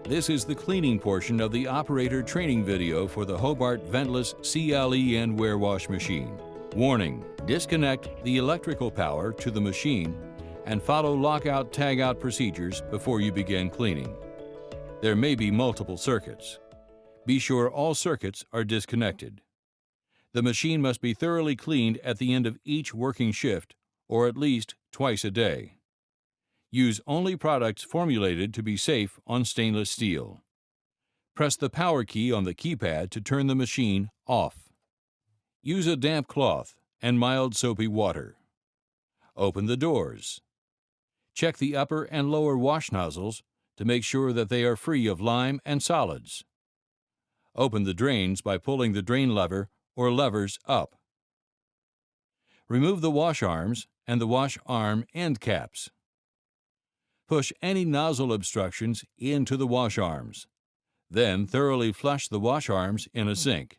This is the cleaning portion of the operator training video for the Hobart Ventless CLeN warewash machine. Warning: disconnect the electrical power to the machine and follow lockout-tagout procedures before you begin cleaning. There may be multiple circuits. Be sure all circuits are disconnected. The machine must be thoroughly cleaned at the end of each working shift, or at least twice a day. Use only products formulated to be safe on stainless steel. Press the power key on the keypad to turn the machine off. Use a damp cloth and mild soapy water. Open the doors. Check the upper and lower wash nozzles to make sure that they are free of lime and solids. Open the drains by pulling the drain lever or levers up. Remove the wash arms and the wash arm end caps. Push any nozzle obstructions into the wash arms. Then thoroughly flush the wash arms in a sink.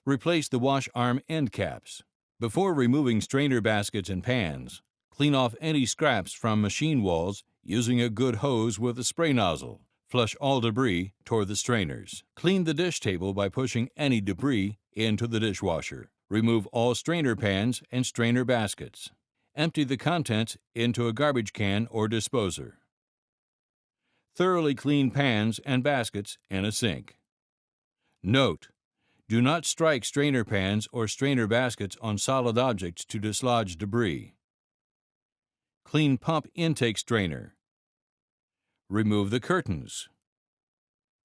Replace the wash arm end caps. Before removing strainer baskets and pans, clean off any scraps from machine walls using a good hose with a spray nozzle. Flush all debris toward the strainers. Clean the dish table by pushing any debris into the dishwasher. Remove all strainer pans and strainer baskets. Empty the contents into a garbage can or disposer. Thoroughly clean pans and baskets in a sink. Note: do not strike strainer pans or strainer baskets on solid objects to dislodge debris. Clean pump intake strainer. Remove the curtains.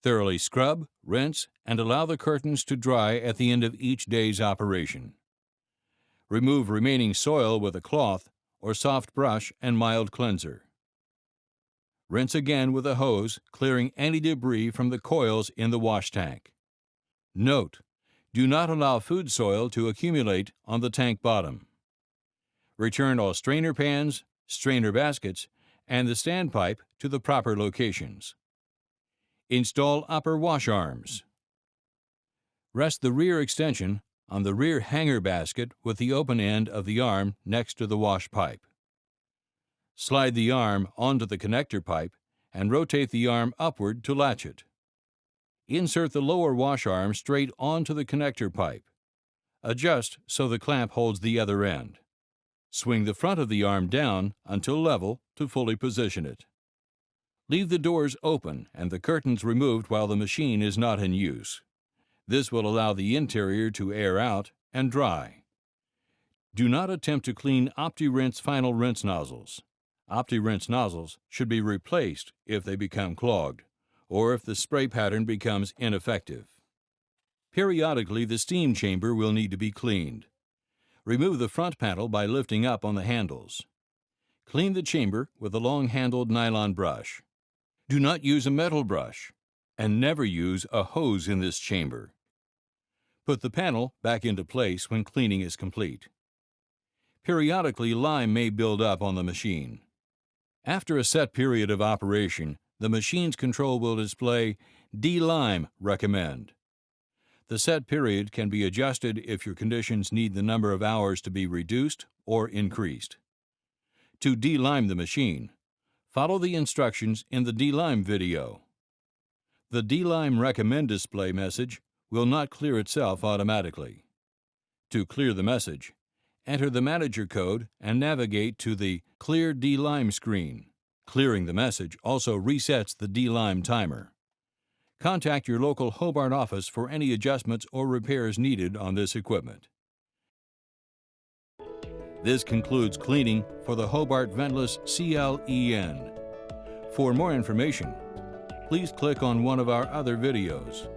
Thoroughly scrub, rinse, and allow the curtains to dry at the end of each day's operation. Remove remaining soil with a cloth or soft brush and mild cleanser. Rinse again with a hose, clearing any debris from the coils in the wash tank. Note: do not allow food soil to accumulate on the tank bottom. Return all strainer pans, strainer baskets, and the standpipe to the proper locations. Install upper wash arms. Rest the rear extension on the rear hanger basket with the open end of the arm next to the wash pipe. Slide the arm onto the connector pipe and rotate the arm upward to latch it. Insert the lower wash arm straight onto the connector pipe. Adjust so the clamp holds the other end. Swing the front of the arm down until level to fully position it. Leave the doors open and the curtains removed while the machine is not in use. This will allow the interior to air out and dry. Do not attempt to clean OptiRinse final rinse nozzles. OptiRinse nozzles should be replaced if they become clogged, or if the spray pattern becomes ineffective. Periodically, the steam chamber will need to be cleaned. Remove the front panel by lifting up on the handles. Clean the chamber with a long-handled nylon brush. Do not use a metal brush, and never use a hose in this chamber. Put the panel back into place when cleaning is complete. Periodically, lime may build up on the machine. After a set period of operation, the machine's control will display "De-lime recommend." The set period can be adjusted if your conditions need the number of hours to be reduced or increased. To de-lime the machine, follow the instructions in the de-lime video. The De-lime recommend display message will not clear itself automatically. To clear the message, enter the manager code and navigate to the Clear De-lime screen. Clearing the message also resets the de-lime timer. Contact your local Hobart office for any adjustments or repairs needed on this equipment. This concludes cleaning for the Hobart Ventless CLeN. For more information, please click on one of our other videos.